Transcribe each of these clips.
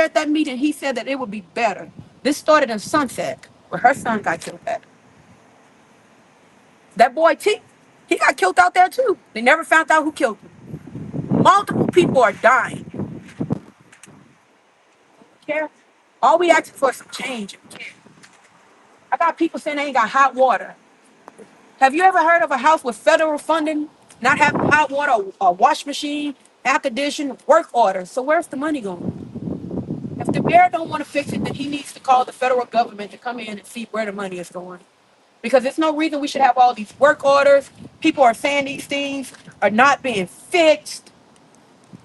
there at that meeting, he said that it would be better. This started in Sunset, where her son got killed at. That boy T, he got killed out there too. They never found out who killed him. Multiple people are dying. Care? All we asking for is some change. I got people saying they ain't got hot water. Have you ever heard of a house with federal funding not having hot water, a wash machine, air conditioning, work order? So where's the money going? If the mayor don't want to fix it, then he needs to call the federal government to come in and see where the money is going. Because there's no reason we should have all these work orders. People are saying these things are not being fixed.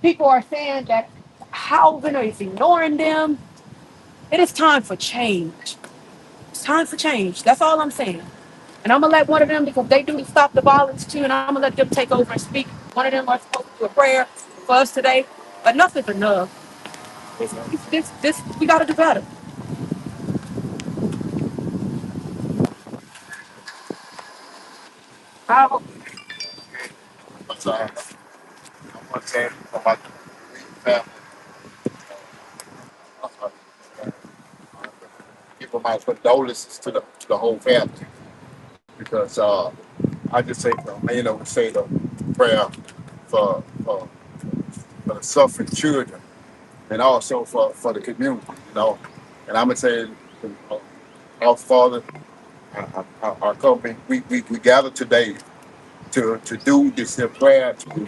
People are saying that housing is ignoring them. It is time for change. It's time for change. That's all I'm saying. And I'm gonna let one of them, because they do stop the violence too, and I'm gonna let them take over and speak. One of them are supposed to do a prayer for us today. Enough is enough. This we gotta do better. How But I want to say about the family. Uh, Give my condolences to the whole family because I just say we say the prayer for for, for the suffering children and also for the community, And I'm gonna say, uh, our Father, our company, we gather today to do this here prayer to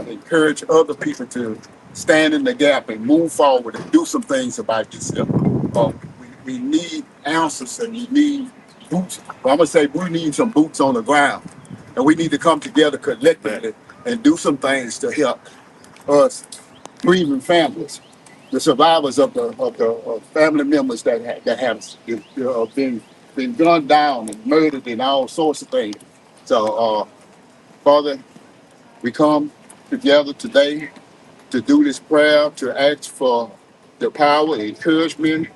encourage other people to stand in the gap and move forward and do some things about this here. We need answers and we need boots. Well, I'm gonna say we need some boots on the ground, and we need to come together collectively and do some things to help us grieving families, the survivors of the family members that have been gunned down and murdered and all sorts of things. So, Father, we come together today to do this prayer, to ask for the power and encouragement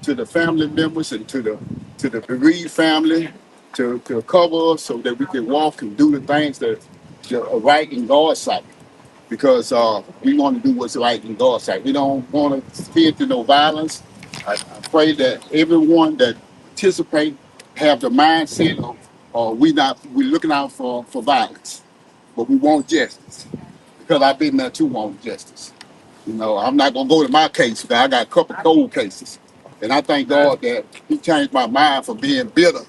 to the family members and to the bereaved family to cover us so that we can walk and do the things that are right in God's sight. Because we want to do what's right in God's sight. We don't want to steer to no violence. I pray that everyone that participate have the mindset of we're looking out for violence, but we want justice. Because I've been there too, want justice. I'm not gonna go to my case, but I got a couple cold cases. And I thank God that He changed my mind from being bitter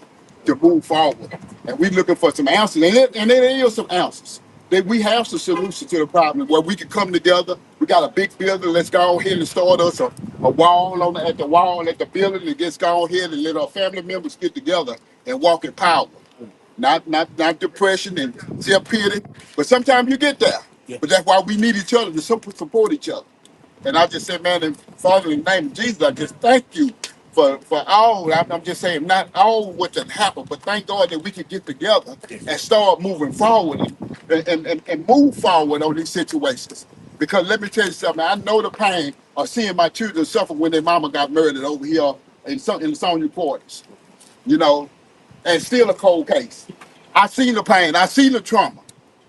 to move forward. And we're looking for some answers. And there is some answers. That we have some solutions to the problem where we can come together. We got a big building. Let's go ahead and start us a wall at the wall at the building, and just go ahead and let our family members get together and walk in power. Not depression and self pity, but sometimes you get there. Yeah. But that's why we need each other to support each other. And I just said, man, Father, in the name of Jesus, I just thank you for all. I'm just saying, not all what can happen, but thank God that we can get together and start moving forward and move forward on these situations. Because let me tell you something, I know the pain of seeing my children suffer when their mama got murdered over here in Sonia Quarters, you know, and still a cold case. I seen the pain, I seen the trauma.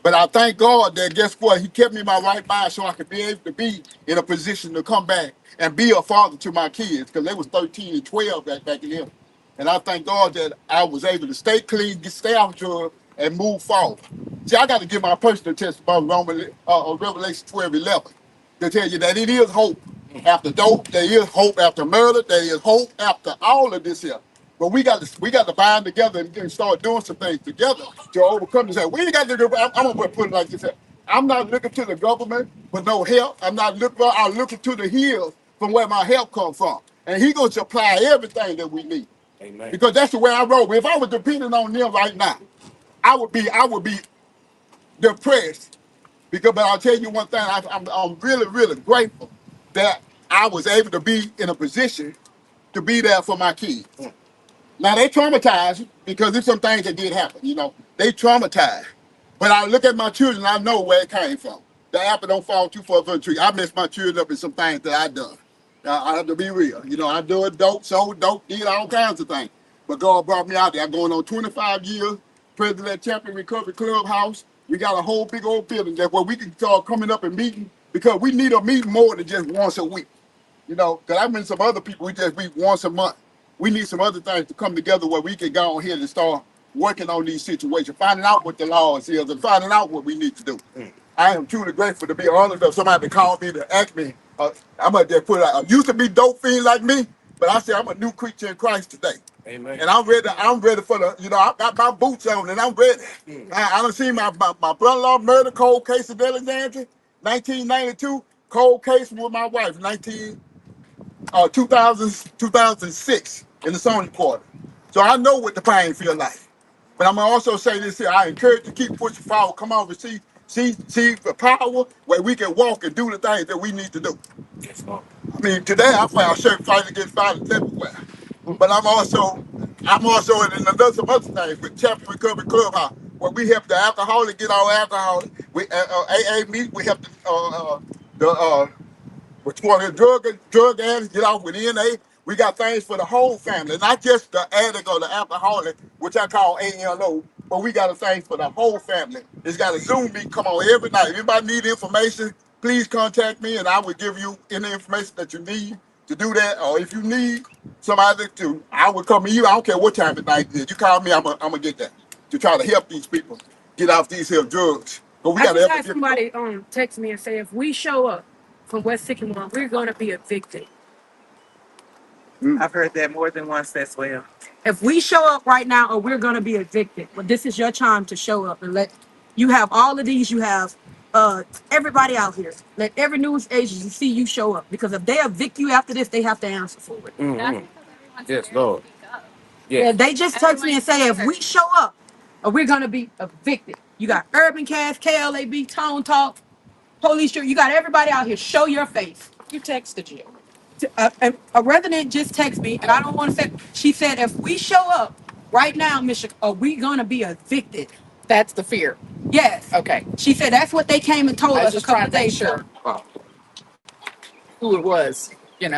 But I thank God that guess what? He kept me in my right mind so I could be able to be in a position to come back and be a father to my kids because they was 13 and 12 back then. And I thank God that I was able to stay clean, stay out of and move forward. See, I got to give my personal testimony, Revelation 12:11, to tell you that it is hope after dope, there is hope after murder, there is hope after all of this here. But we got to bind together and start doing some things together to overcome this. We ain't got to do. I'm gonna put it like this: I'm not looking to the government for no help. I'm looking to the hills from where my help comes from, and He gonna supply everything that we need. Amen. Because that's the way I roll. If I was depending on them right now, I would be depressed. But I'll tell you one thing: I'm really really grateful that I was able to be in a position to be there for my kids. Now they traumatized because there's some things that did happen, They traumatized. But I look at my children, I know where it came from. The apple don't fall too far from the tree. I messed my children up in some things that I done. I have to be real. I do it dope, sold dope, did all kinds of things. But God brought me out there. I'm going on 25 years, president of Champion Recovery Clubhouse. We got a whole big old building there where we can start coming up and meeting because we need a meeting more than just once a week. You know, because I mean, some other people, we just meet once a month. We need some other things to come together where we can go on here and start working on these situations, finding out what the laws is and finding out what we need to do. I am truly grateful to be honored of somebody to call me to ask me. I'm gonna just put it out. I used to be dope fiend like me, but I said I'm a new creature in Christ today. Amen. And I'm ready. I'm ready for the. You know, I got my boots on and I'm ready. I done seen my brother-in-law murder cold case in Alexandria, 1992. Cold case with my wife, 2006 in the Sony Quarter. So I know what the pain feel like. But I'm gonna also say this here. I encourage you to keep pushing forward. Come on, see the power where we can walk and do the things that we need to do. Yes, Lord. I mean, today I found certain fighting against violence everywhere. But I'm also in another some other things with Chapter Recovery Clubhouse where we help the alcoholic get our alcohol. We AA meet. We help the which one is drug addicts get off with NA. We got things for the whole family, not just the addict or the alcoholic, which I call ALO, but we got a thing for the whole family. It's got a Zoom meet come on every night. If anybody need information, please contact me and I will give you any information that you need to do that. Or if you need somebody to, I will come to you. I don't care what time of night it is. You call me, I'm gonna get that to try to help these people get off these here drugs. But we I got to just help had them. somebody text me and say if we show up from West Sycamore, we're gonna be evicted. I've heard that more than once as well. If we show up right now, or we're gonna be evicted. But this is your time to show up and let you have all of these. You have everybody out here. Let every news agency see you show up because if they evict you after this, they have to answer for it. Mm-hmm. Yes, Lord. Yeah, Yes. they just text me and say if we show up, or we're gonna be evicted. You got Urban Cast, KLAB, Tone Talk, Police. You got everybody out here. Show your face. Who texted you? A resident just texted me, and I don't want to say. She said, if we show up right now, Michigan, are we gonna be evicted? That's the fear. Yes. Okay. She said that's what they came and told I was us a just couple trying of to make days ago. sure who it was. I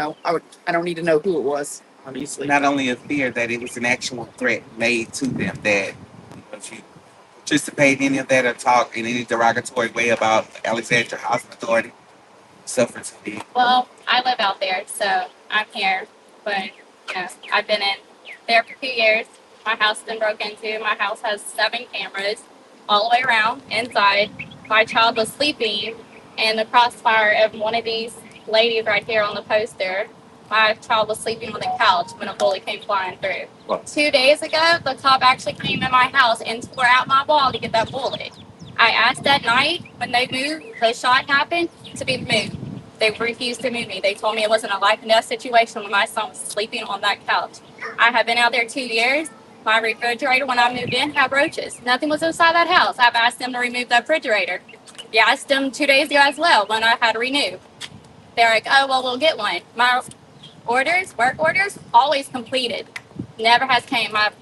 don't need to know who it was, obviously. Not only a fear that it was an actual threat made to them that if you participate in any of that or talk in any derogatory way about Alexandria Housing Authority, suffer to be. Well, I live out there, so I'm here. But I've been in there for 2 years. My house has been broken into. My house has 7 cameras all the way around inside. My child was sleeping in the crossfire of one of these ladies right here on the poster. My child was sleeping on the couch when a bullet came flying through. What? 2 days ago, the cop actually came in my house and tore out my wall to get that bullet. I asked that night when they moved, the shot happened, to be moved. They refused to move me. They told me it wasn't a life and death situation when my son was sleeping on that couch. I have been out there 2 years. My refrigerator, when I moved in, had roaches. Nothing was inside that house. I've asked them to remove that refrigerator. Yeah, I asked them 2 days ago as well when I had to renew. They're like, oh, well, we'll get one. My work orders, always completed. Never has came. My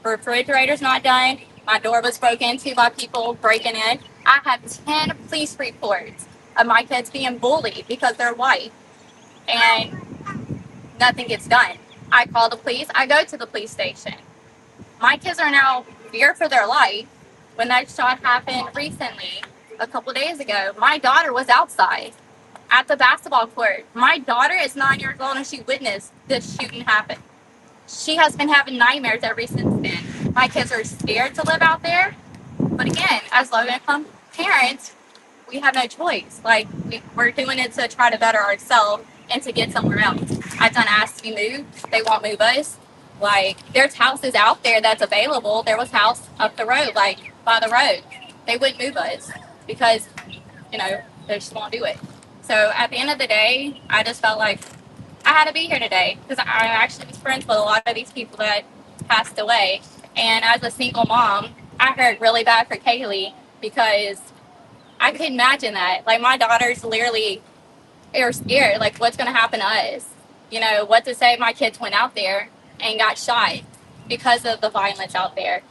refrigerator's not done. My door was broken into by people breaking in. I have 10 police reports of my kids being bullied because they're white, and nothing gets done. I call the police. I go to the police station. My kids are now fear for their life. When that shot happened recently, a couple days ago, my daughter was outside at the basketball court. My daughter is 9 years old and she witnessed this shooting happen. She has been having nightmares ever since then. My kids are scared to live out there. But again, as low income parents, we have no choice. Like, we're doing it to try to better ourselves and to get somewhere else. I've done ask to be moved. They won't move us. Like, there's houses out there that's available. There was house up the road, like by the road. They wouldn't move us because, they just won't do it. So at the end of the day, I just felt like I had to be here today because I actually was friends with a lot of these people that passed away. And as a single mom, I heard really bad for Kaylee because I couldn't imagine that. Like, my daughters literally are scared. Like, what's going to happen to us? What to say if my kids went out there and got shot because of the violence out there?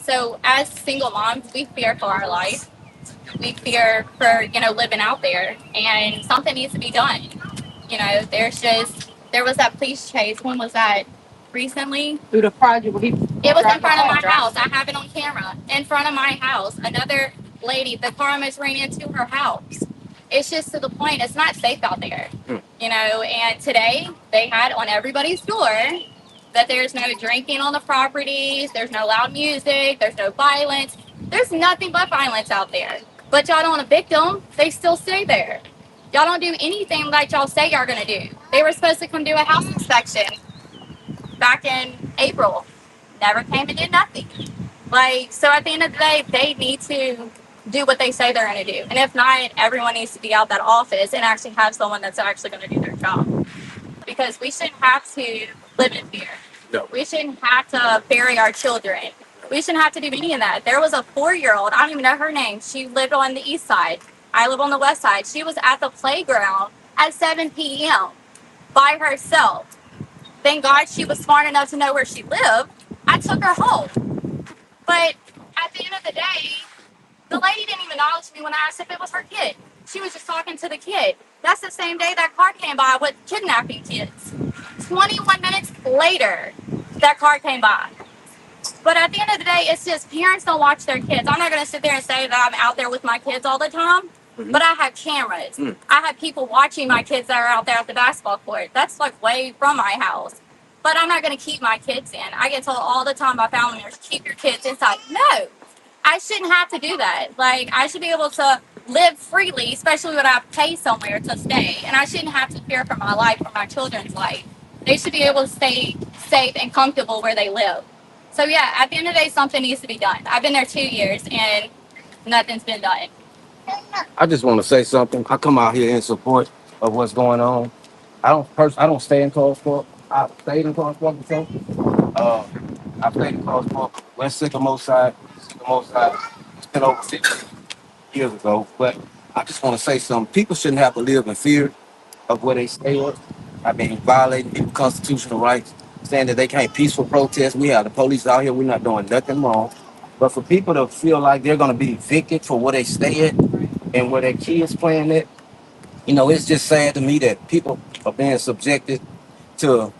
So as single moms, we fear for our life. We fear for, living out there. And something needs to be done. There was that police chase. When was that? Recently? Through the project, It was in front of my house. I have it on camera. In front of my house. Another lady, the car almost ran into her house. it's just to the point, it's not safe out there. You know, and today they had on everybody's door that there's no drinking on the properties, there's no loud music, there's no violence. There's nothing but violence out there. But y'all don't evict them, they still stay there. Y'all don't do anything like y'all say y'all gonna do. They were supposed to come do a house inspection back in April. Never came and did nothing. Like, so at the end of the day, they need to do what they say they're going to do. And if not, everyone needs to be out that office and actually have someone that's actually going to do their job. Because we shouldn't have to live in fear. No. We shouldn't have to bury our children. We shouldn't have to do any of that. There was a 4-year-old, I don't even know her name. She lived on the east side. I live on the west side. She was at the playground at 7 p.m. by herself. Thank God she was smart enough to know where she lived. I took her home. But at the end of the day, the lady didn't even acknowledge me when I asked if it was her kid. She was just talking to the kid. That's the same day that car came by with kidnapping kids. 21 minutes later, that car came by. But at the end of the day, it's just parents don't watch their kids. I'm not going to sit there and say that I'm out there with my kids all the time, but I have cameras. I have people watching my kids that are out there at the basketball court. That's like way from my house. But I'm not going to keep my kids in. I get told all the time by family members, keep your kids inside. No, I shouldn't have to do that. Like, I should be able to live freely, especially when I pay somewhere to stay. And I shouldn't have to fear for my life or my children's life. They should be able to stay safe and comfortable where they live. So yeah, at the end of the day, something needs to be done. I've been there 2 years and nothing's been done. I just want to say something. I come out here in support of what's going on. I don't stay in Clarksburg. I stayed in Clarksburg before. Uh, I stayed in Clarksburg, West Sycamore side. Sycamore side. It's been over 50 years ago. But I just want to say something. People shouldn't have to live in fear of where they stay at. I mean, violating people's constitutional rights, saying that they can't peaceful protest. We have the police out here. We're not doing nothing wrong. But for people to feel like they're going to be evicted for where they stay at and where their kids playing at, it's just sad to me that people are being subjected to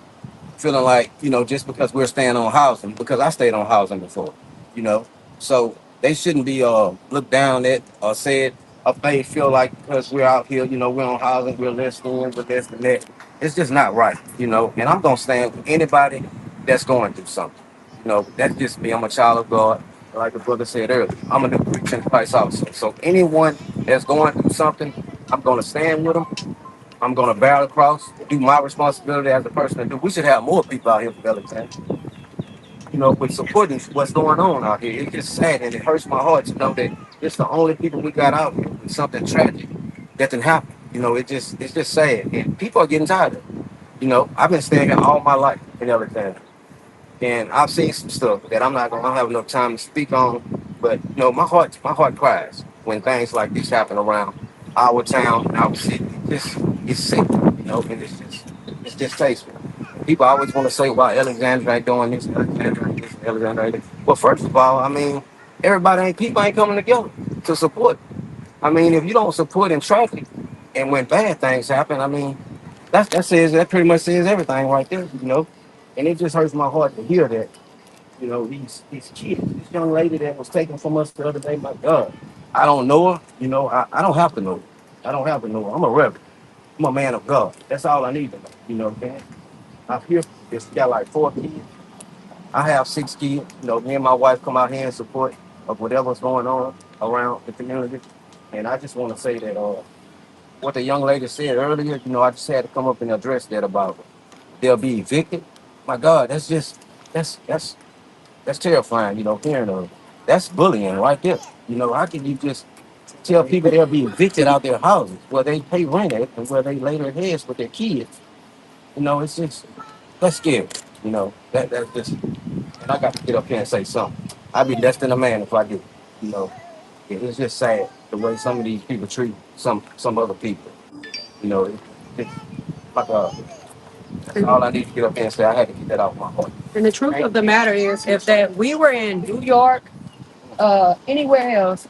feeling like, just because we're staying on housing, because I stayed on housing before, you know. So they shouldn't be looked down at or said if they feel like because we're out here, we're on housing, we're less than, we're less than that. It's just not right. And I'm gonna stand with anybody that's going through something. That's just me. I'm a child of God. Like the brother said earlier, I'm a new creature in Christ also. So anyone that's going through something, I'm gonna stand with them. I'm gonna bear the cross, do my responsibility as a person to do. We should have more people out here for Alexander, with supporting what's going on out here. It's just sad and it hurts my heart to know that it's the only people we got out here with something tragic that can happen. It's just sad. And people are getting tired of it. I've been staying here all my life in Alexander. And I've seen some stuff that I don't have enough time to speak on. But my heart cries when things like this happen around our town and our city. It's sick, and it's just tasteful. People always want to say, "Why Alexandria ain't doing this, Alexandria ain't this, Alexandria ain't this." Well, first of all, I mean, people ain't coming together to support. I mean, if you don't support in traffic, and when bad things happen, I mean, that pretty much says everything right there. And it just hurts my heart to hear that. These kids, this young lady that was taken from us the other day, my God, I don't know her. I don't have to know her. I don't have to know her. I'm a rebel. I'm a man of God. That's all I need to know. Okay? I'm here. It's got like 4 kids. I have 6 kids. Me and my wife come out here in support of whatever's going on around the community. And I just want to say that what the young lady said earlier, I just had to come up and address that about they'll be evicted. My God, that's terrifying, hearing of. That's bullying right there. How can you just tell people they'll be evicted out their houses where they pay rent at and where they lay their heads with their kids? It's just, that's scary. That's just, and I got to get up here and say something. I'd be less than a man if I did. You know, it's just sad the way some of these people treat some other people. It's like that's all I need to get up here and say. I had to get that out of my heart. And the truth of the matter is, if that we were in New York, anywhere else,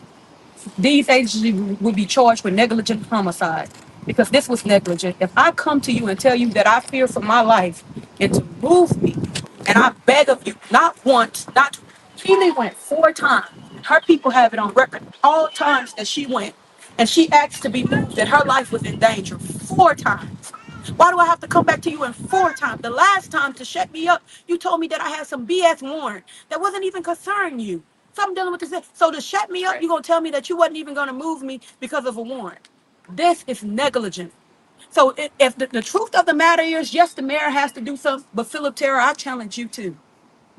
these agencies would be charged with negligent homicide because this was negligent. If I come to you and tell you that I fear for my life and to move me, and I beg of you, not once, not twice, she went 4 times. Her people have it on record. All times that she went. And she asked to be moved, and her life was in danger 4 times. Why do I have to come back to you in 4 times? The last time to shut me up, you told me that I had some BS warrant that wasn't even concerning you. So I'm dealing with this. So to shut me up, you're gonna tell me that you wasn't even gonna move me because of a warrant. This is negligent. So if the truth of the matter is, yes, the mayor has to do something, but Philip Terra, I challenge you to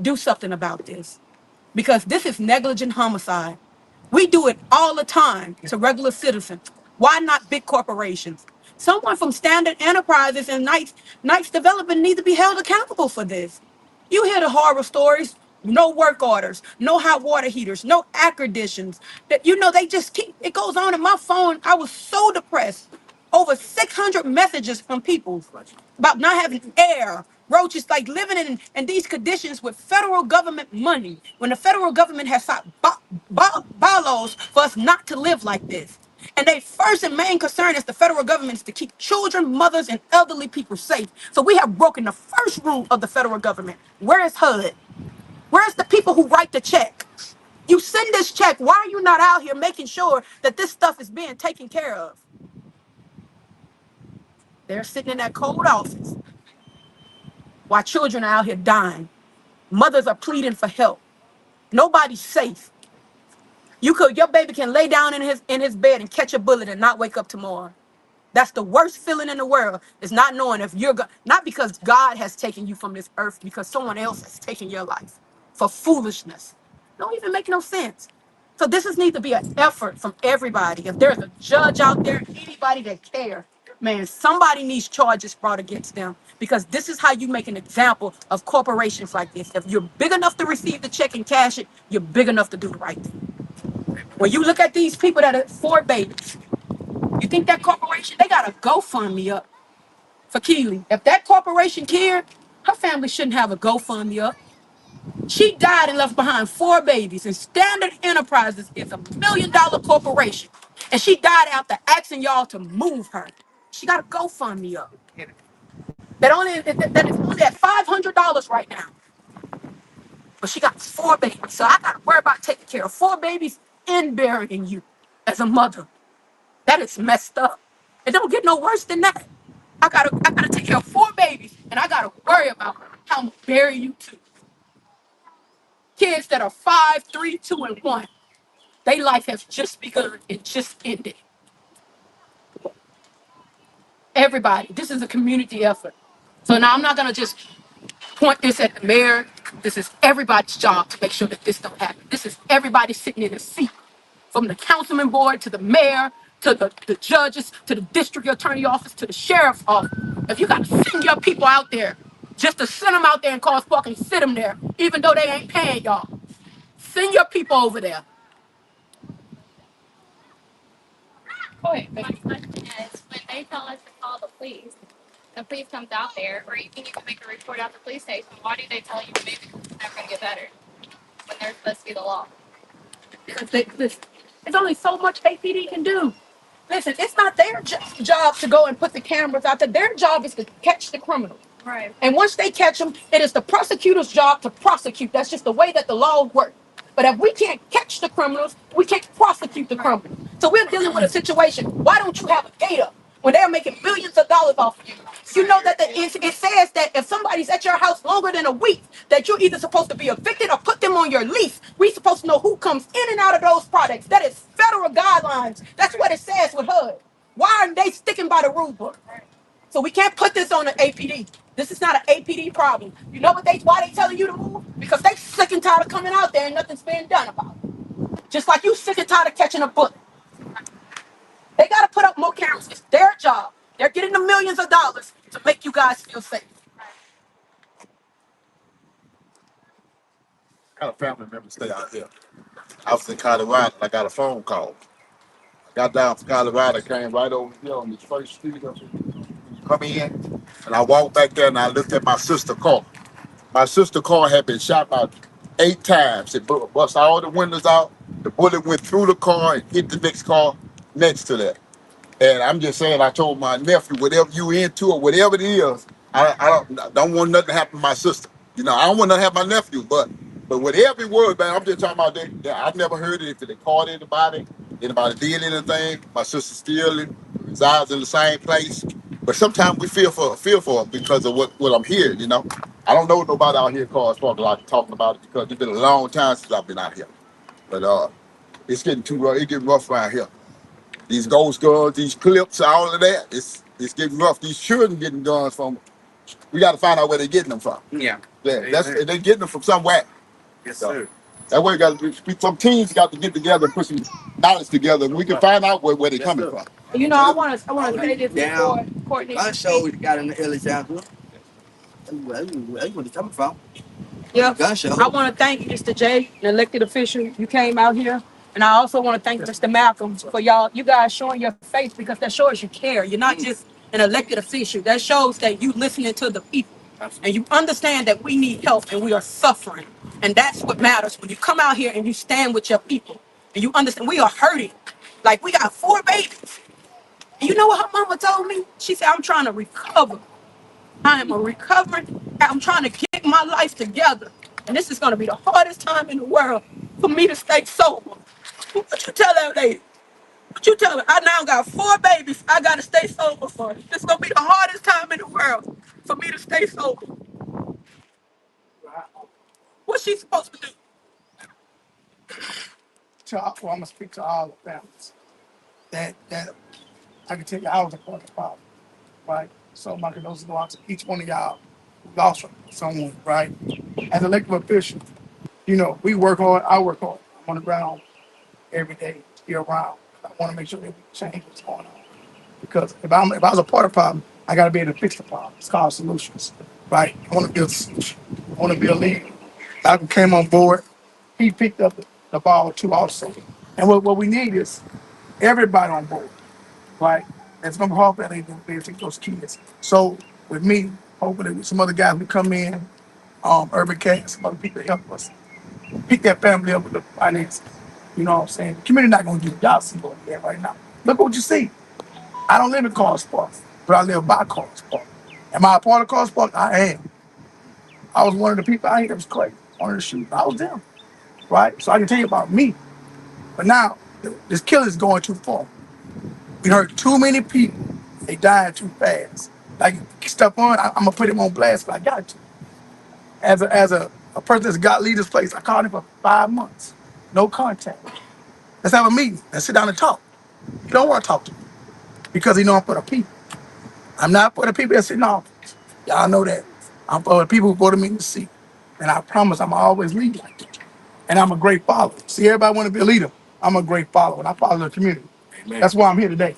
do something about this because this is negligent homicide. We do it all the time to regular citizens. Why not big corporations? Someone from Standard Enterprises and Knights Development need to be held accountable for this. You hear the horror stories. No work orders, no hot water heaters, no air conditions. That they just keep it goes on in my phone. I was so depressed. Over 600 messages from people about not having air, roaches, like living in these conditions with federal government money when the federal government has sought bylaws for us not to live like this. And their first and main concern as the federal government is to keep children, mothers, and elderly people safe. So we have broken the first rule of the federal government. Where is HUD? Where's the people who write the check? You send this check. Why are you not out here making sure that this stuff is being taken care of? They're sitting in that cold office while children are out here dying. Mothers are pleading for help. Nobody's safe. Your baby can lay down in his bed and catch a bullet and not wake up tomorrow. That's the worst feeling in the world, is not knowing if not because God has taken you from this earth, because someone else has taken your life for foolishness. Don't even make no sense. So needs to be an effort from everybody. If there's a judge out there, anybody that cares, man, somebody needs charges brought against them, because this is how you make an example of corporations like this. If you're big enough to receive the check and cash it, you're big enough to do the right thing. When you look at these people that are 4 babies, you think that corporation, they got a GoFundMe up for Keely. If that corporation cared, her family shouldn't have a GoFundMe up. She died and left behind 4 babies, and Standard Enterprises is $1 million corporation. And she died after asking y'all to move her. She got a GoFundMe up. That is only at $500 right now. But she got 4 babies. So I gotta worry about taking care of 4 babies and burying you as a mother. That is messed up. It don't get no worse than that. I gotta take care of 4 babies, and I gotta worry about how I'm gonna bury you too. Kids that are 5, 3, 2, and 1. Their life has just begun. It just ended. Everybody, this is a community effort. So now I'm not gonna just point this at the mayor. This is everybody's job to make sure that this don't happen. This is everybody sitting in a seat, from the councilman board to the mayor to the judges to the district attorney office to the sheriff's office. If you got to send your people out there just to send them out there and cause fucking sit them there, even though they ain't paying y'all, send your people over there. Okay, my question is, when they tell us to call the police comes out there, or even you can make a report at the police station. Why do they tell you to move it? It's never going to get better when they're supposed to be the law. Because listen, there's only so much APD can do. Listen, it's not their job to go and put the cameras out there. Their job is to catch the criminals. Right. And once they catch them, it is the prosecutor's job to prosecute. That's just the way that the law works. But if we can't catch the criminals, we can't prosecute the criminals. So we're dealing with a situation. Why don't you have a gate up when they're making billions of dollars off of you? You know that it says that if somebody's at your house longer than a week, that you're either supposed to be evicted or put them on your lease. We're supposed to know who comes in and out of those products. That is federal guidelines. That's what it says with HUD. Why aren't they sticking by the rule book? So we can't put this on an APD. This is not an APD problem. You know why they telling you to move? Because they sick and tired of coming out there and nothing's being done about it. Just like you sick and tired of catching a bullet. They got to put up more cameras. It's their job. They're getting the millions of dollars to make you guys feel safe. I got a family member stay out here. I was in Colorado and I got a phone call. I got down from Colorado, came right over here on this first street up here. Come in, and I walked back there and I looked at my sister's car. My sister's car had been shot about 8 times. It bust all the windows out. The bullet went through the car and hit the next car next to that. And I'm just saying, I told my nephew, whatever you into or whatever it is, I don't want nothing to happen to my sister. I don't want nothing to happen to my nephew, but whatever it was, man, I'm just talking about that. Yeah, I've never heard it if they caught anybody. Anybody did anything? My sister still resides in the same place. But sometimes we feel for them because of what I'm hearing, you know. I don't know nobody out here in Cars Park like talking about it because it's been a long time since I've been out here. But it's getting too rough. It's getting rough around here. These ghost guns, these clips, all of that. It's getting rough. These children getting guns from. We got to find out where they're getting them from. Yeah. Yeah, they're getting them from somewhere. Yes, So, sir. that way, some teams got to get together and put some knowledge together, and we can find out where they're coming from. You know, I want to say this before Down. Courtney. Gun show got in the Alexandria. That's where they coming from. Yep. Gun show. I want to thank Mr. J, an elected official. You came out here. And I also want to thank Mr. Malcolm for you guys showing your face because that shows you care. You're not just an elected official. That shows that you listening to the people. And you understand that we need help and we are suffering. And that's what matters when you come out here and you stand with your people. And you understand we are hurting. Like we got 4 babies. And you know what her mama told me? She said, I'm trying to recover. I am a recovering. I'm trying to get my life together. And this is going to be the hardest time in the world for me to stay sober. What you tell that lady? What you tell her? I now got 4 babies. I got to stay sober for it. This is going to be the hardest time in the world for me to stay sober. What's she supposed to do? Well, I'm going to speak to all the families. That I can tell you I was a part of the problem, right? So my condolences go out to each one of y'all who lost someone, right? As an elected official, you know, we work hard, I work hard. I'm on the ground every day, year round. I want to make sure that we change what's going on. Because if I was a part of the problem, I got to be able to fix the problem. It's called solutions, right? I want to build a solution. I want to be a leader. Malcolm came on board. He picked up the ball too also. And what we need is everybody on board, right? It's going to be hard for LA to take those kids. So with me, hopefully with some other guys will come in, Urban Cat, some other people to help us pick that family up with the finances. You know what I'm saying? The community not going to give y'all some going there right now. Look what you see. I don't live in Cars Park, but I live by Cars Park. Am I a part of Cars Park? I am. I was one of the people I ain't that was crazy. One of the shooters. I was them, right? So I can tell you about me. But now, this killer's going too far. We hurt too many people. They dying too fast. Like, stuff on, I'm going to put him on blast, but I got to. As a person that's got lead this place, I called him for 5 months. No contact. Let's have a meeting. Let's sit down and talk. He don't want to talk to me because he know I'm for the people. I'm not for the people that sit in office. Y'all know that. I'm for the people who voted me to see. And I promise I'm always lead like that. And I'm a great follower. See, everybody want to be a leader. I'm a great follower, and I follow the community. Amen. That's why I'm here today.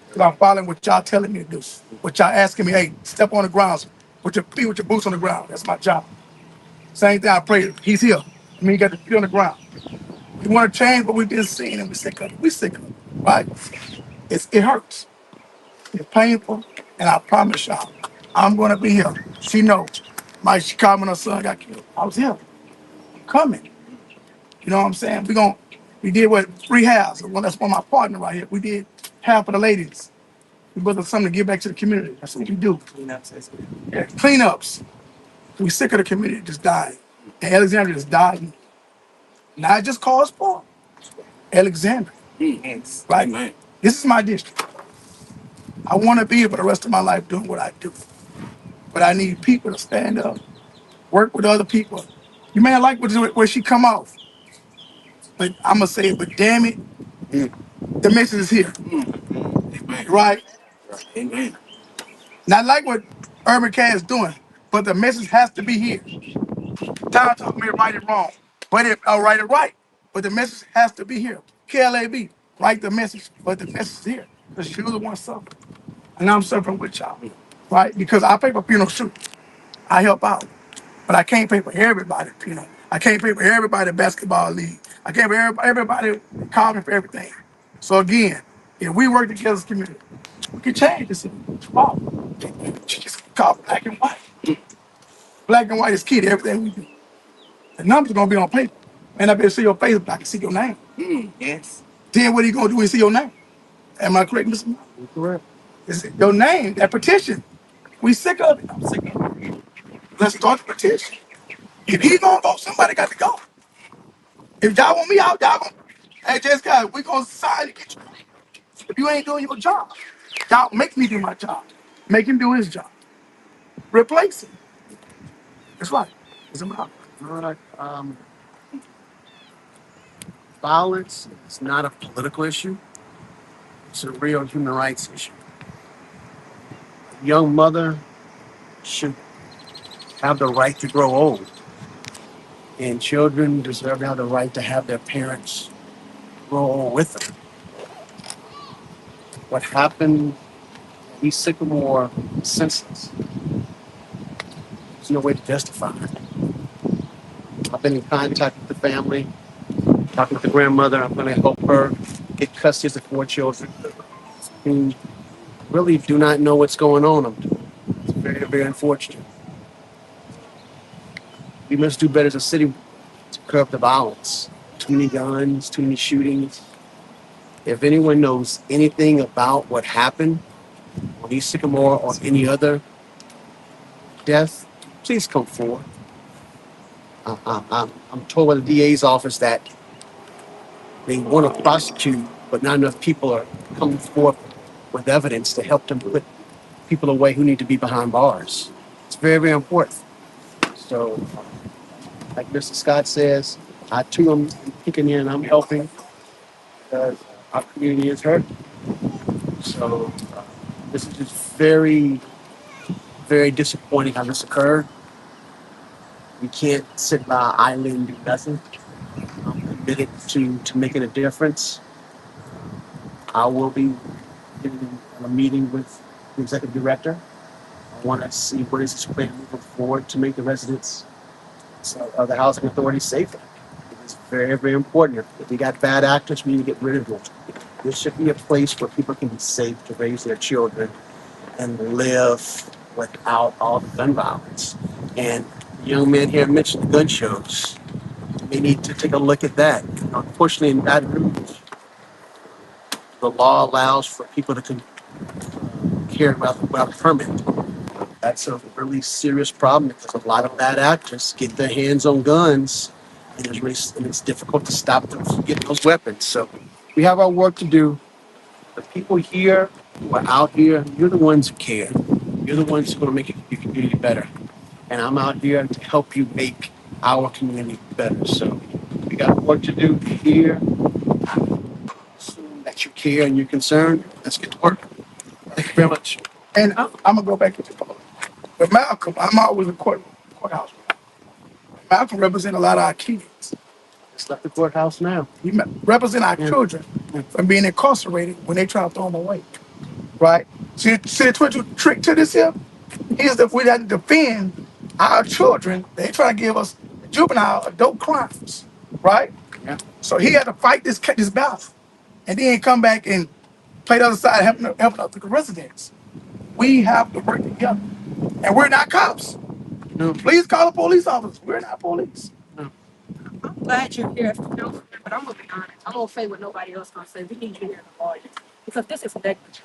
Because I'm following what y'all telling me to do. What y'all asking me, hey, step on the ground. Put your feet with your boots on the ground. That's my job. Same thing I pray. He's here. I mean, you got the feet on the ground. We want to change, but we've been seeing and we're sick of it. We're sick of it, right? It hurts. It's painful, and I promise y'all, I'm gonna be here. She knows. She called when her son got killed. I was here. I'm coming. You know what I'm saying? We did what 3 halves. Well, that's one of my partner right here. We did half of the ladies. We put something to give back to the community. That's what we do. Yeah, cleanups. We sick of the community just dying. And Alexandria just dying. Not just Cause Park. Alexandria. Yes. Right? Amen. This is my district. I want to be here for the rest of my life doing what I do. But I need people to stand up, work with other people. You may not like where she come off, but I'm going to say it, but damn it, the message is here, Amen. right? Amen. Not like what Urban Cat is doing, but the message has to be here. Tyler told me to right it wrong, but I'll write it right. But the message has to be here. KLAB, write the message, but the message is here. Because you're the one suffering. And I'm suffering with y'all, right? Because I pay for funeral shoot. I help out. But I can't pay for everybody, I can't pay for everybody basketball league. I can't pay for everybody calling for everything. So again, if we work together as a community, we can change this. Problem. Just call black and white. Black and white is key to everything we do. The numbers are gonna be on paper. Man, I better see your face, but I can see your name. Yes. Then what are you gonna do when you see your name? Am I correct, Mr. Correct. It's your name, that petition. We sick of it. I'm sick of it. Let's start the petition. If he gonna go, somebody got to go. If y'all want me out, y'all gonna. Hey, Jessica, we gonna sign to get you. If you ain't doing your job, don't make me do my job. Make him do his job. Replace him. That's right. It's about. Uh, um, Violence is not a political issue. It's a real human rights issue. A young mother should have the right to grow old, and children deserve to have the right to have their parents grow old with them. What happened at East Sycamore is senseless. There's no way to justify it. I've been in contact with the family, talking with the grandmother. I'm going to help her get custody of the four children who really do not know what's going on. It's very, very unfortunate. We must do better as a city to curb the violence. Too many guns, too many shootings. If anyone knows anything about what happened on East Sycamore or any other death, please come forward. I'm told by the DA's office that they want to prosecute, but not enough people are coming forth with evidence to help them put people away who need to be behind bars. It's very, very important. So, like Mr. Scott says, I too am kicking in. I'm helping because our community is hurt. So, this is just very, very disappointing how this occurred. We can't sit by idly and do nothing. I'm committed to making a difference. I will be in a meeting with the executive director. I want to see what is his plan moving forward to make the residents of the housing authority safer. It's very, very important. If we got bad actors, we need to get rid of them. This should be a place where people can be safe to raise their children and live without all the gun violence. And the young man here mentioned the gun shows. We need to take a look at that. Unfortunately, in Baton Rouge, the law allows for people to carry without a permit. That's a really serious problem because a lot of bad actors get their hands on guns, and it's difficult to stop them from getting those weapons. So we have our work to do. The people here who are out here, you're the ones who care. You're the ones who are going to make your community better. And I'm out here to help you make our community better. So we got work to do here. Assume that you care and you're concerned. Let's get to work. Thank you very much. And I'm gonna go back to Chipotle. But Malcolm, I'm always in courthouse. Malcolm represents a lot of our kids. Just left the courthouse now. He represent our children from being incarcerated when they try to throw them away. Right? See the trick to this here is that we have to defend our children. They try to give us juvenile adult crimes. Right? Yeah. So he had to fight this battle. And then come back and play the other side, helping out the residents. We have to work together. And we're not cops. No. Please call the police officers. We're not police. I'm glad you're here, but I'm gonna be honest. I'm gonna say what nobody else gonna say. We need you here in the audience because this is negligent.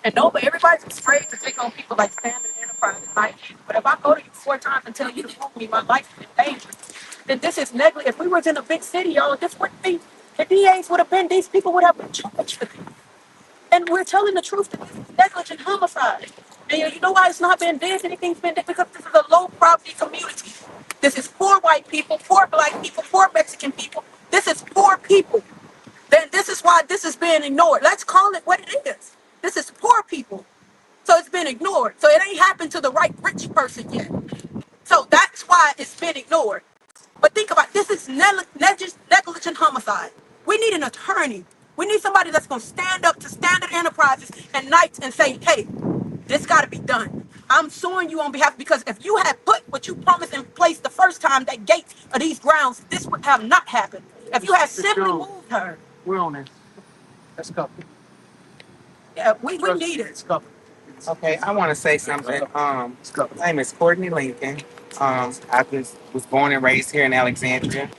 And nobody, everybody's afraid to take on people like Standard Enterprise and like you. But if I go to you 4 times and tell you to move me, my life is in danger. Then this is negligent. If we was in a big city, y'all, this wouldn't be. The DAs would have been. These people would have been charged for this. And we're telling the truth that this is negligent homicide. And you know why it's not been did? Anything's been did because this is a low poverty community. This is poor white people, poor black people, poor Mexican people. This is poor people. Then this is why this is being ignored. Let's call it what it is. This is poor people. So it's been ignored. So it ain't happened to the right rich person yet. So that's why it's been ignored. But think about it, this is negligent homicide. We need an attorney. We need somebody that's going to stand up to Standard Enterprises and Knights and say, hey, this got to be done. I'm suing you on behalf because if you had put what you promised in place the first time, that gate of these grounds, this would have not happened. If you had simply moved her, We're on it. Let's go. yeah, we need it. Let's go. Okay, I want to say something. Let's go. My name is Courtney Lincoln. I was born and raised here in Alexandria,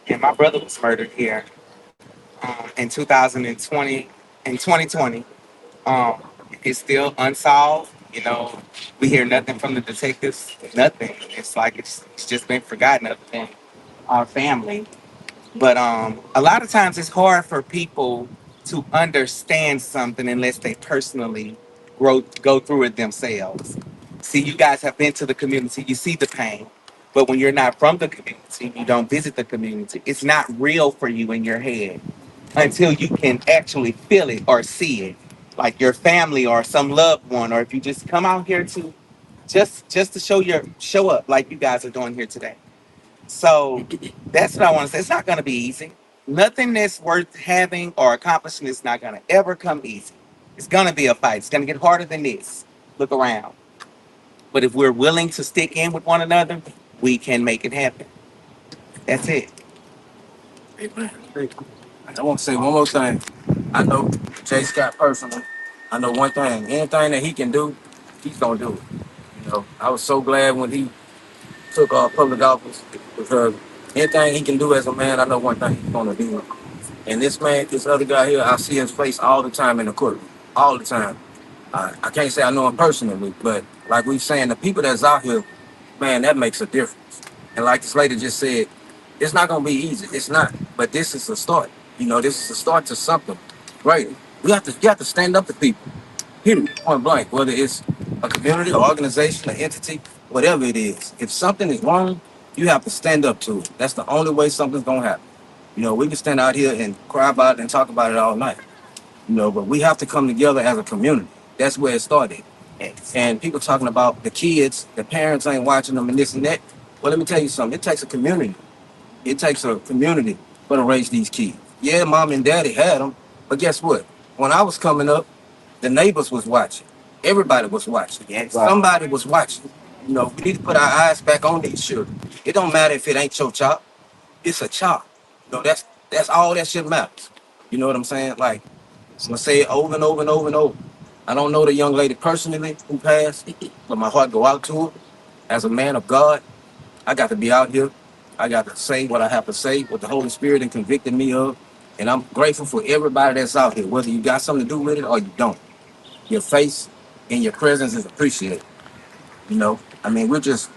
and my brother was murdered here in 2020. In 2020, um, it's still unsolved. You know, we hear nothing from the detectives. Nothing. It's like it's just been forgotten other than our family. But a lot of times it's hard for people to understand something unless they personally go through it themselves. See, you guys have been to the community, you see the pain. But when you're not from the community, you don't visit the community, it's not real for you in your head until you can actually feel it or see it. Like your family or some loved one, or if you just come out here to just to show up like you guys are doing here today. So that's what I want to say. It's not going to be easy. Nothing that's worth having or accomplishing is not going to ever come easy. It's going to be a fight. It's going to get harder than this. Look around. But if we're willing to stick in with one another, we can make it happen. That's it. Amen. I want to say one more thing. I know Jay Scott personally. I know one thing. Anything that he can do, he's gonna do it. You know, I was so glad when he took public office because anything he can do as a man, I know one thing he's gonna do it. And this man, this other guy here, I see his face all the time in the courtroom, all the time. I can't say I know him personally, but like we saying, the people that's out here, man, that makes a difference. And like this lady just said, it's not gonna be easy. It's not, but this is a start. You know, this is a start to something great. You have to stand up to people. Period. Point blank. Whether it's a community, or organization, an entity, whatever it is. If something is wrong, you have to stand up to it. That's the only way something's gonna happen. You know, we can stand out here and cry about it and talk about it all night. You know, but we have to come together as a community. That's where it started. And people talking about the kids, the parents ain't watching them and this and that. Well, let me tell you something. It takes a community. It takes a community for to raise these kids. Yeah, mom and daddy had them, but guess what? When I was coming up, the neighbors was watching. Everybody was watching. Yeah, right. Somebody was watching. You know, we need to put our eyes back on these children. It don't matter if it ain't your child. It's a child. You know, that's all that shit matters. You know what I'm saying? Like, I'm gonna say it over and over and over and over. I don't know the young lady personally who passed, but my heart go out to her. As a man of God, I got to be out here. I got to say what I have to say, what the Holy Spirit and convicted me of. And I'm grateful for everybody that's out here, whether you got something to do with it or you don't. Your face and your presence is appreciated. You know, I mean, we're just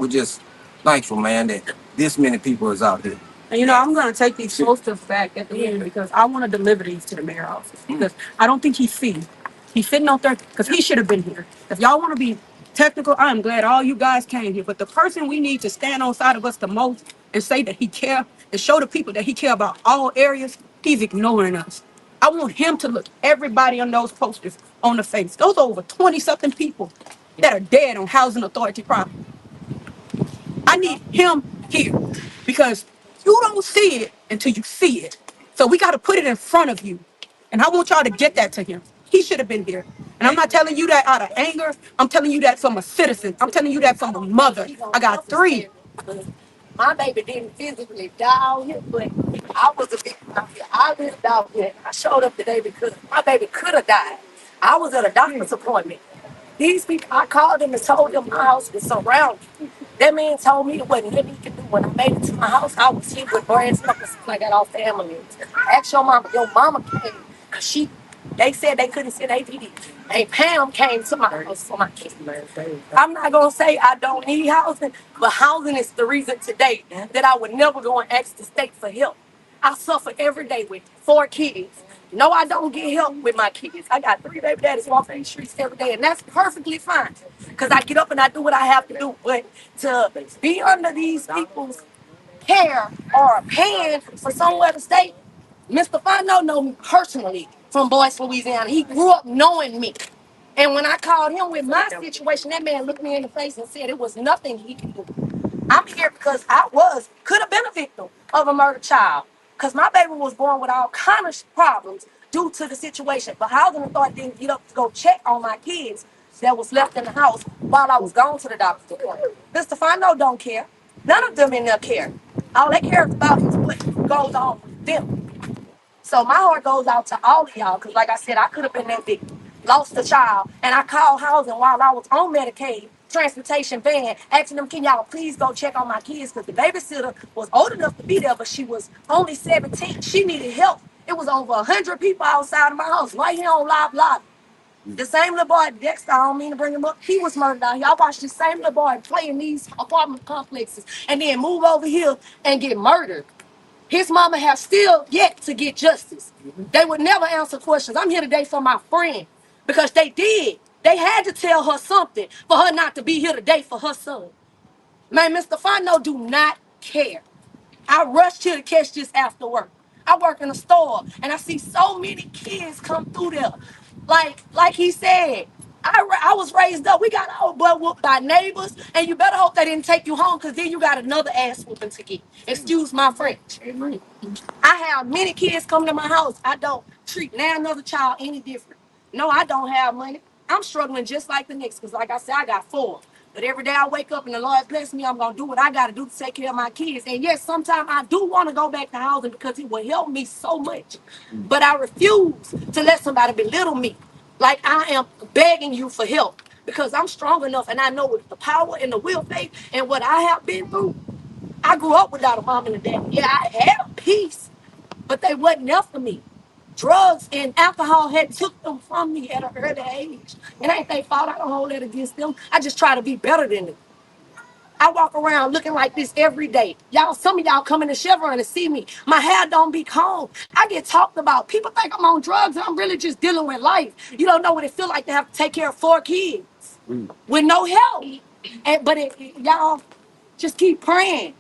thankful, man, that this many people is out here. And I'm going to take these posters back at the end because I want to deliver these to the mayor office because I don't think he's seen. He's sitting out there because he should have been here. If y'all want to be technical, I am glad all you guys came here. But the person we need to stand on side of us the most and say that he care and show the people that he care about all areas, he's ignoring us. I want him to look everybody on those posters on the face. Those are over 20 something people that are dead on housing authority property. I need him here because you don't see it until you see it. So we got to put it in front of you. And I want y'all to get that to him. He should have been here. And I'm not telling you that out of anger. I'm telling you that from a citizen. I'm telling you that from a mother. I got three. My baby didn't physically die out here, but I was a victim out here. I lived out here. I showed up today because my baby could have died. I was at a doctor's appointment. These people, I called them and told them my house was surrounded. That man told me it wasn't nothing he could do. When I made it to my house, I was hit with brand knuckles like that off family. Ask your mama. Your mama came because they said they couldn't send APD. And Pam came to my house for my kids. I'm not going to say I don't need housing, but housing is the reason today that I would never go and ask the state for help. I suffer every day with 4 kids. No, I don't get help with my kids. I got 3 baby daddies walking these streets every day, and that's perfectly fine. Because I get up and I do what I have to do. But to be under these people's care or paying for somewhere to stay, Mr. Fondo know me personally from Boyce, Louisiana. He grew up knowing me. And when I called him with my situation, that man looked me in the face and said it was nothing he could do. I'm here because could have been a victim of a murdered child. Because my baby was born with all kind of problems due to the situation. But housing authority didn't get up to go check on my kids that was left in the house while I was gone to the doctor's appointment. Mr. Fondo don't care. None of them in there care. All they care about is what goes on with them. So my heart goes out to all of y'all, because like I said, I could have been that victim. Lost a child, and I called housing while I was on Medicaid, transportation van, asking them, can y'all please go check on my kids? Because the babysitter was old enough to be there, but she was only 17. She needed help. It was over 100 people outside of my house, right here on Live Live. The same little boy, Dexter, I don't mean to bring him up, he was murdered out here. I watched the same little boy play in these apartment complexes and then move over here and get murdered. His mama has still yet to get justice. They would never answer questions. I'm here today for my friend because they did. They had to tell her something for her not to be here today for her son. Man, Mr. Fano do not care. I rushed here to catch this after work. I work in a store and I see so many kids come through there. Like he said, I was raised up. We got our butt whooped by neighbors, and you better hope they didn't take you home because then you got another ass whooping to get. Excuse my French. I have many kids come to my house. I don't treat now another child any different. No, I don't have money. I'm struggling just like the next because, like I said, I got four. But every day I wake up and the Lord bless me, I'm going to do what I got to do to take care of my kids. And yes, sometimes I do want to go back to housing because it will help me so much. But I refuse to let somebody belittle me like I am begging you for help because I'm strong enough and I know with the power and the will, faith, and what I have been through. I grew up without a mom and a dad. Yeah, I had peace, but they wasn't there for me. Drugs and alcohol had took them from me at an early age. It ain't their fault. I don't hold that against them. I just try to be better than them. I walk around looking like this every day. Y'all, some of y'all come in the Chevron to see me. My hair don't be combed. I get talked about. People think I'm on drugs. I'm really just dealing with life. You don't know what it feel like to have to take care of 4 kids with no help. Y'all just keep praying.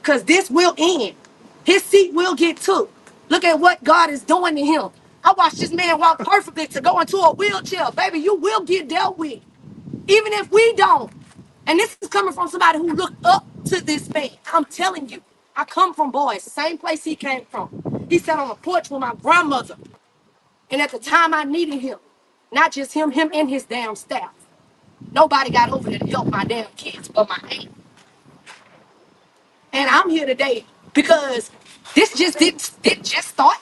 Because this will end. His seat will get took. Look at what God is doing to him. I watched this man walk perfectly to go into a wheelchair. Baby, you will get dealt with. Even if we don't. And this is coming from somebody who looked up to this man. I'm telling you. I come from boys, the same place he came from. He sat on a porch with my grandmother. And at the time I needed him. Not just him and his damn staff. Nobody got over there to help my damn kids but my aunt. And I'm here today because this just didn't just start.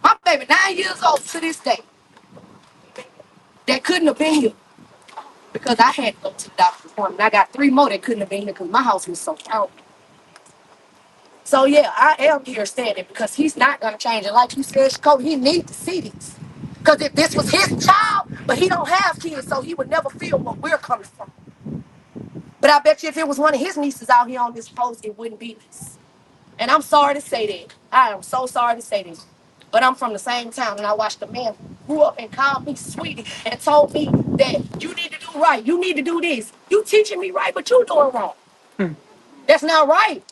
My baby 9 years old to this day. That couldn't have been here because I had to go to the doctor's appointment. I got 3 more that couldn't have been here because my house was so out. So yeah, I am here standing because he's not gonna change it. Like you said, Chicago, he needs to see this. Because if this was his child, but he don't have kids, so he would never feel what we're coming from. But I bet you if it was one of his nieces out here on this post, it wouldn't be this. And I'm sorry to say that. I am so sorry to say this. But I'm from the same town, and I watched a man who grew up and called me sweetie and told me that you need to do right. You need to do this. You teaching me right, but you doing wrong. That's not right.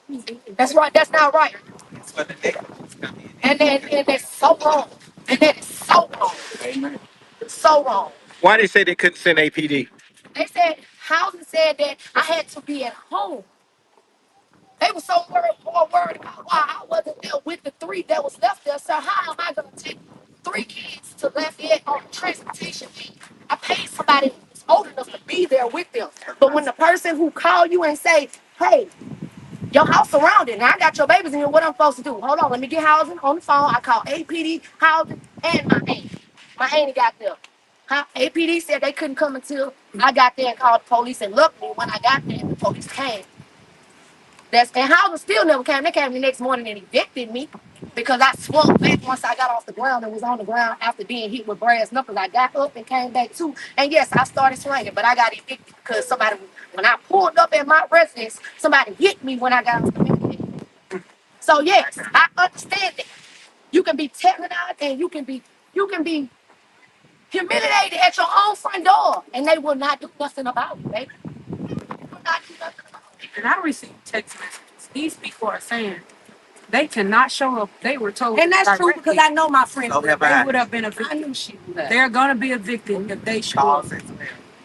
That's right. That's not right. That's what the negatives come in. And that's so wrong. And that is so wrong. Amen. So wrong. Why they say they couldn't send APD? They said, housing said that I had to be at home. They were so more worried about why I wasn't there with the 3 that was left there. So how am I going to take 3 kids to Lafayette on transportation fee? I paid somebody who's old enough to be there with them. But when the person who called you and say, hey, your house surrounded, and I got your babies in here, what I'm supposed to do? Hold on, let me get housing on the phone. I called APD, housing, and my aunt. My auntie got there. APD said they couldn't come until I got there and called the police. And luckily, when I got there, the police came. And housing still never came. They came the next morning and evicted me because I swung back once I got off the ground and was on the ground after being hit with brass knuckles. I got up and came back too. And yes, I started swinging, but I got evicted because somebody, when I pulled up at my residence, somebody hit me when I got off the ground. So yes, I understand that. You can be terrorized and you can be humiliated at your own front door, and they will not do nothing about it, baby. They will not do nothing about it. And I received text messages. These people are saying they cannot show up. They were told And that's true because directly I know my friend. So have they I. would have been I evicted. knew she would have. They're going to be evicted if they show up. Calls as well.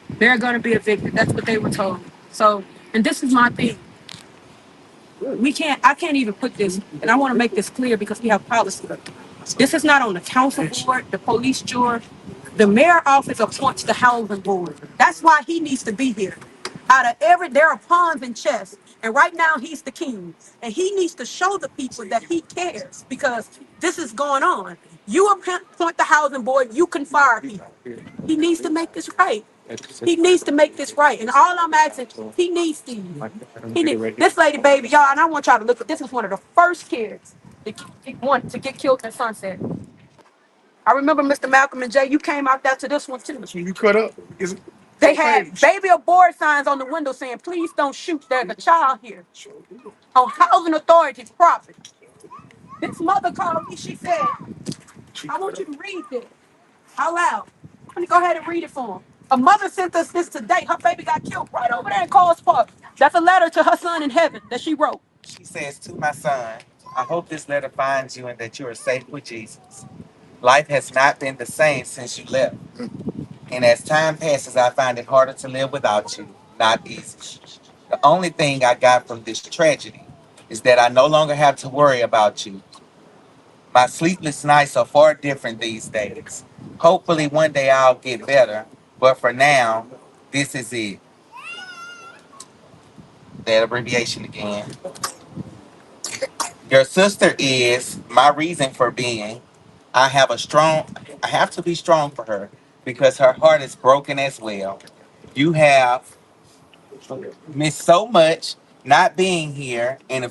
They're going to be evicted. That's what they were told. So, and this is my thing. I can't even put this, and I want to make this clear because we have policy. This is not on the council board, the police jury. The mayor office appoints the housing board. That's why he needs to be here. Out of there are pawns and chess, and right now he's the king, and he needs to show the people that he cares because this is going on. You appoint the housing board, you can fire people. He needs to make this right. He needs to make this right, and all I'm asking, he needs to. This lady, baby, y'all, and I want y'all to look at this. Is one of the first kids to get killed in Sunset. I remember Mr. Malcolm and Jay. You came out there to this one too. So you cut up. They had baby aboard signs on the window saying, please don't shoot. There's a child here on housing authority's property. This mother called me. She said, I want you to read this out loud. Let me go ahead and read it for him. A mother sent us this today. Her baby got killed right over there in Coles Park. That's a letter to her son in heaven that she wrote. She says to my son, I hope this letter finds you and that you are safe with Jesus. Life has not been the same since you left. And as time passes, I find it harder to live without you. Not easy. The only thing I got from this tragedy is that I no longer have to worry about you. My sleepless nights are far different these days. Hopefully, one day I'll get better. But for now, this is it. That abbreviation again. Your sister is my reason for being. I have to be strong for her because her heart is broken as well. You have missed so much not being here in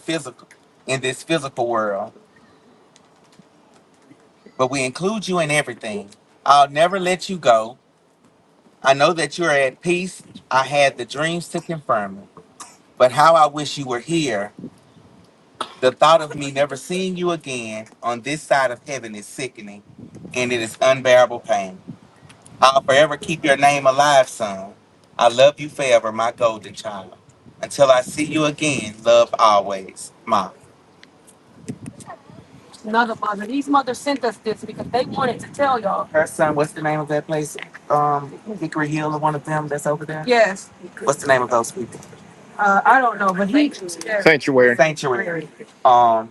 this physical world, but we include you in everything. I'll never let you go. I know that you're at peace. I had the dreams to confirm it. But how I wish you were here. The thought of me never seeing you again on this side of heaven is sickening, and it is unbearable pain. I'll forever keep your name alive, son. I love you forever, my golden child. Until I see you again, love always, Mom. Another mother. These mothers sent us this because they wanted to tell y'all. Her son, what's the name of that place? Hickory Hill, or one of them that's over there? Yes. What's the name of those people? I don't know, but he. Sanctuary. Sanctuary. Um,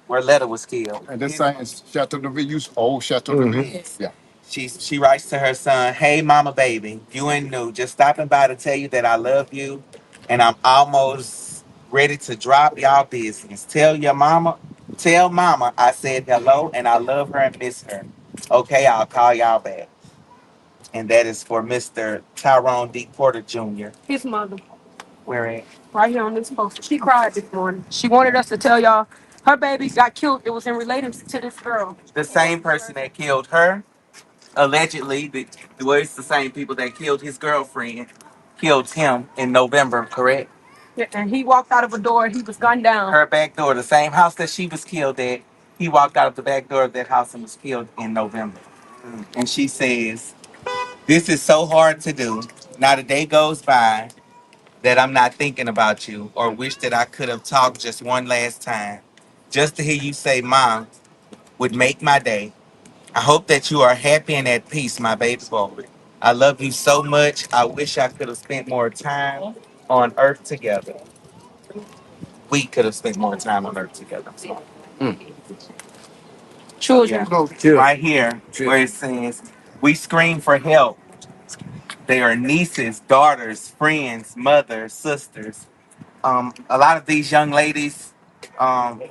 where Letta was killed. And this thing is Chateau de Ville, old Chateau de Ville. Yeah. She writes to her son, "Hey, mama, baby, you ain't new. Just stopping by to tell you that I love you, and I'm almost ready to drop y'all business. Tell mama I said hello and I love her and miss her. Okay, I'll call y'all back." And that is for Mr. Tyrone D. Porter Jr. His mother. Where at? Right here on this poster. She cried this morning. She wanted us to tell y'all her baby got killed. It was in relation to this girl. The same person that killed her, allegedly, well, it's the same people that killed his girlfriend, killed him in November, correct? Yeah, and he walked out of a door and he was gunned down. Her back door, the same house that she was killed at. He walked out of the back door of that house and was killed in November. And she says, this is so hard to do. Not a day goes by that I'm not thinking about you or wish that I could have talked just one last time. Just to hear you say, Mom, would make my day. I hope that you are happy and at peace, my baby boy. I love you so much. I wish I could have spent more time on earth together. We could have spent more time on earth together. Children. Yeah. Right here, where it says, we scream for help. They are nieces, daughters, friends, mothers, sisters. A lot of these young ladies um,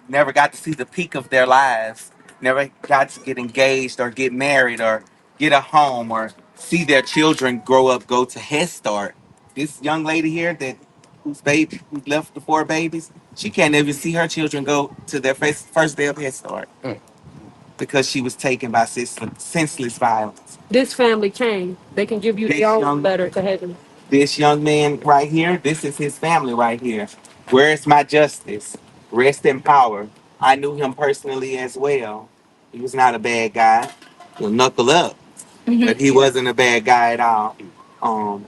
never got to see the peak of their lives, never got to get engaged or get married or get a home or see their children grow up, go to Head Start. This young lady here who left the four babies, she can't even see her children go to their first day of Head Start because she was taken by senseless violence. This family came. They can give you This their own young letter to heaven. This young man right here, this is his family right here. Where is my justice? Rest in power. I knew him personally as well. He was not a bad guy. He'll knuckle up, but he wasn't a bad guy at all. Um,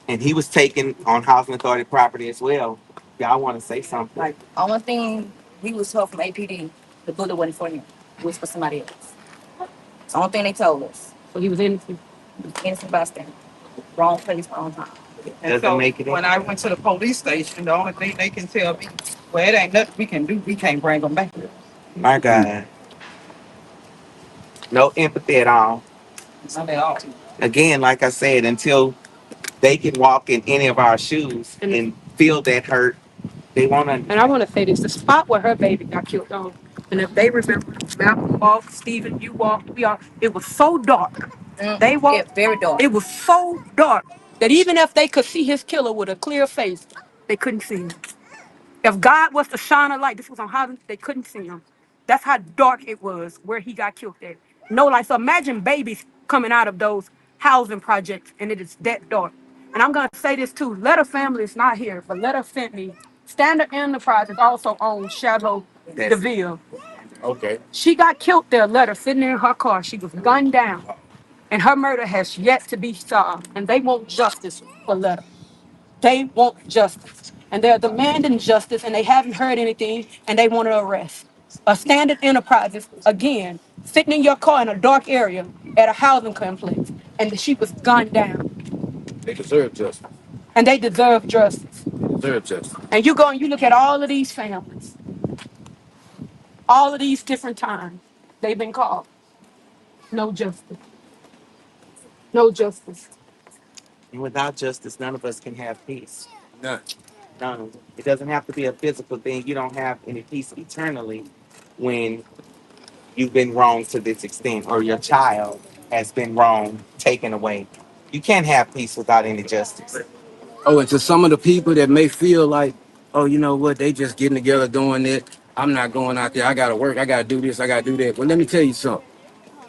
and he was taken on housing authority property as well. Y'all want to say something? Like, only thing he was told from APD, the bullet wasn't for him. It was for somebody else. It's the only thing they told us. So he was innocent. Innocent bystander. Wrong place, wrong time. And Doesn't so make it when I went to the police station, the only thing they can tell me, well, it ain't nothing we can do. We can't bring them back. My God. No empathy at all. Not at all. Again, like I said, until they can walk in any of our shoes and feel that hurt, they won't And I want to say this: the spot where her baby got killed on, and if they remember, Malcolm walked, Stephen, you walked, we all. It was so dark. They walked. Yeah, very dark. It was so dark that even if they could see his killer with a clear face, they couldn't see him. If God was to shine a light, this was on how they couldn't see him. That's how dark it was where he got killed at. No light. So imagine babies coming out of those housing projects, and it is that dark. And I'm gonna say this too. Letter family is not here, but Letter sent me. Standard Enterprises also owns Shallow DeVille. Okay. She got killed there. Letter sitting in her car. She was gunned down, and her murder has yet to be solved. And they want justice for Letter. They want justice. And they're demanding justice, and they haven't heard anything, and they want to arrest. A Standard Enterprises, again, sitting in your car in a dark area at a housing complex, and she was gunned down. They deserve justice. And they deserve justice. They deserve justice. And you go and you look at all of these families, all of these different times, they've been called. No justice. No justice. And without justice, none of us can have peace. None. None. It doesn't have to be a physical thing. You don't have any peace eternally when you've been wronged to this extent, or your child has been wronged, taken away. You can't have peace without any justice. Oh, and to some of the people that may feel like, oh, you know what, they just getting together doing it. I'm not going out there. I gotta work. I gotta do this. I gotta do that. Well, let me tell you something.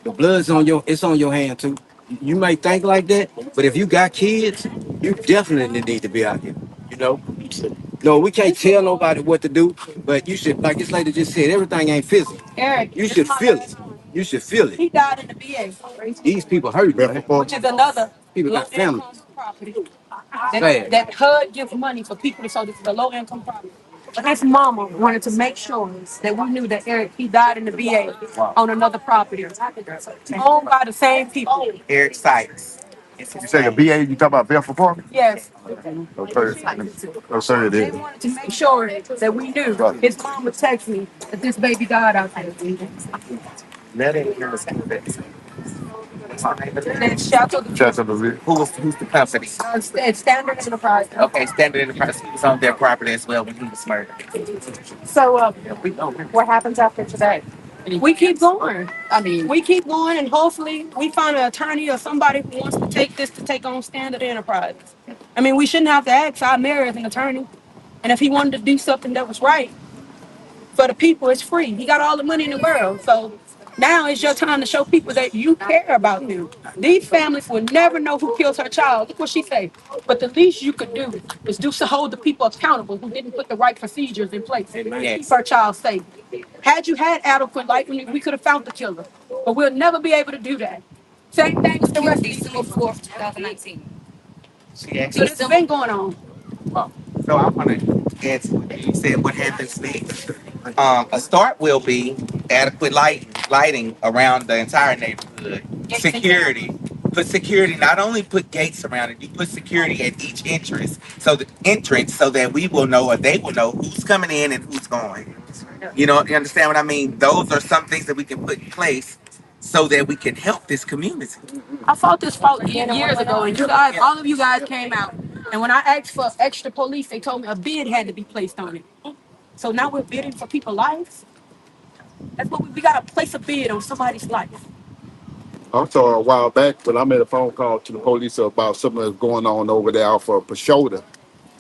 The blood's on your, it's on your hand too. You may think like that, but if you got kids, you definitely need to be out here. You know? No, we can't tell nobody what to do, but you should, like this lady just said, everything ain't physical. Eric, You should feel it. You should feel he it. died in the VA, These people hurt, man. which is another People low got families. income property. Sad. That HUD gives money for people, so this is a low income property. But his mama wanted to make sure that we knew that Eric, he died in the VA on another property, owned by the same people. Eric Sykes. You say a BA, you talk about Belfort Park? Yes. Okay. Oh, sorry, it They is. wanted to make sure that we knew. His mom would text me that this baby died out there. Let it hear us. What's the name of it? Then Chateau, Chat up a bit. Who's the company? it's Standard Enterprise. Okay, Standard Enterprise. He was on their property as well when he was murdered. So We know. what happens after today? We keep going. I mean, we keep going, and hopefully we find an attorney or somebody who wants to take this to take on Standard Enterprise. I mean, we shouldn't have to ask our mayor as an attorney. And if he wanted to do something that was right for the people, it's free. He got all the money in the world. So now it's your time to show people that you care about them. These families will never know who killed her child. Look what she said. But the least you could do is do to hold the people accountable who didn't put the right procedures in place to keep her child safe. Had you had adequate light, we could have found the killer. But we'll never be able to do that. Same thing with the rest of these December people. 4th, 2019. She So actually. this has been going on. So I want to add to what you said. What happens next? A start will be adequate lighting around the entire neighborhood. Security. Put security. Not only put gates around it, you put security at each entrance, so that we will know, or they will know, who's coming in and who's going. You know, you understand what I mean? Those are some things that we can put in place so that we can help this community. I fought this fight years ago, and you guys, all of you guys came out. And when I asked for extra police, they told me a bid had to be placed on it. So now we're bidding for people's lives. That's what we got to place a bid on somebody's life. Also, a while back when I made a phone call to the police about something that's going on over there off of Pashota.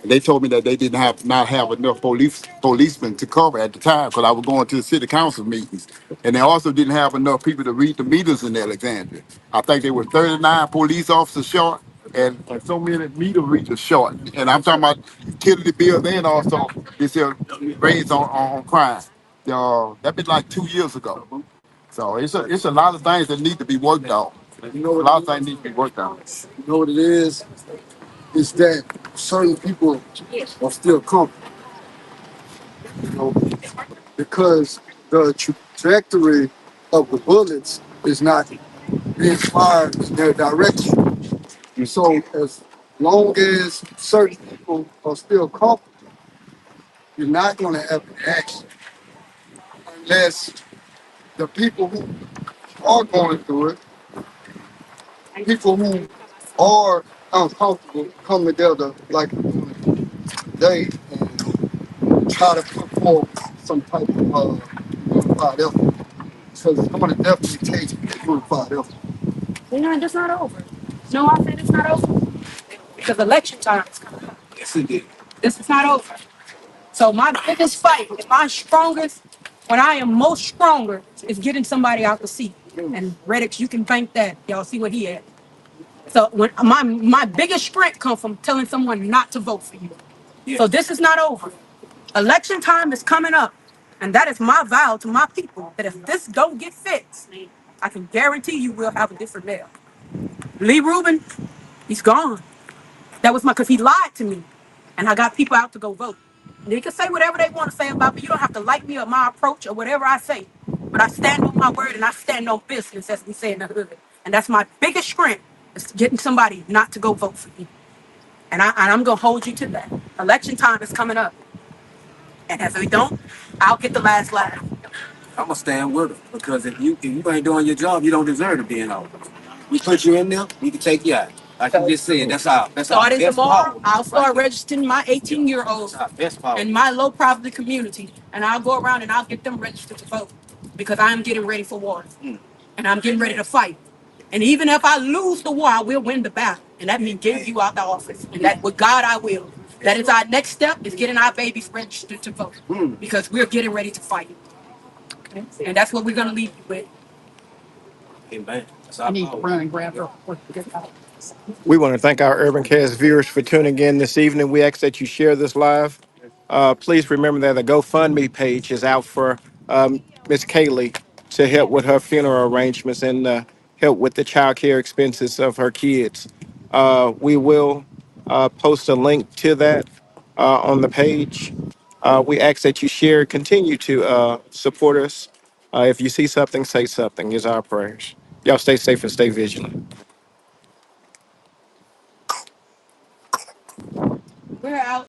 And they told me that they didn't have not have enough policemen to cover at the time because I was going to the city council meetings. And they also didn't have enough people to read the meters in Alexandria. I think there were 39 police officers short and so many meter readers short. And I'm talking about utility bills and also this raise on crime. That been like 2 years ago. So it's a lot of things that need to be worked on. You know, a lot of things need to be worked on. You know what it is? It's that certain people are still comfortable, you know, because the trajectory of the bullets is not being fired in their direction. So as long as certain people are still comfortable, you're not going to have an action unless the people who are going through it, people who are uncomfortable, come together like we're doing today and try to put forth some type of unified effort. Because it's going to definitely take a unified effort. You know, it's not over. No, I said it's not over because election time is coming up. Yes, it did. This is not over. So my biggest fight, and my strongest, when I am most stronger, is getting somebody out the seat. And Reddix, you can bank that. Y'all see what he had. So when my biggest strength comes from telling someone not to vote for you. So this is not over. Election time is coming up, and that is my vow to my people that if this don't get fixed, I can guarantee you we'll have a different mayor. Lee Rubin, he's gone. That was my because he lied to me, and I got people out to go vote. They can say whatever they want to say about me. You don't have to like me or my approach or whatever I say, but I stand on my word and I stand on business, as we say in the hood. And that's my biggest strength is getting somebody not to go vote for me. And I'm gonna hold you to that. Election time is coming up, and if we don't, I'll get the last laugh. I'm gonna stand with her because if you ain't doing your job, you don't deserve to be in office. We put you in there, we can take you out. Like you just said, that's our Starting best tomorrow, power I'll right start there. registering my 18-year-olds That's our best power. in my low poverty community, and I'll go around and I'll get them registered to vote because I'm getting ready for war, and I'm getting ready to fight. And even if I lose the war, I will win the battle, and that means getting you out the office. And that with God, I will. That is our next step: is getting our babies registered to vote because we're getting ready to fight, and that's what we're gonna leave you with. Amen. That's I our need to power. run and grab her. We want to thank our Urban Cast viewers for tuning in this evening. We ask that you share this live. Please remember that the GoFundMe page is out for Miss Kaylee to help with her funeral arrangements and help with the child care expenses of her kids. We will post a link to that on the page. We ask that you share, continue to support us. If you see something, say something, is our prayers. Y'all stay safe and stay vigilant. We're out.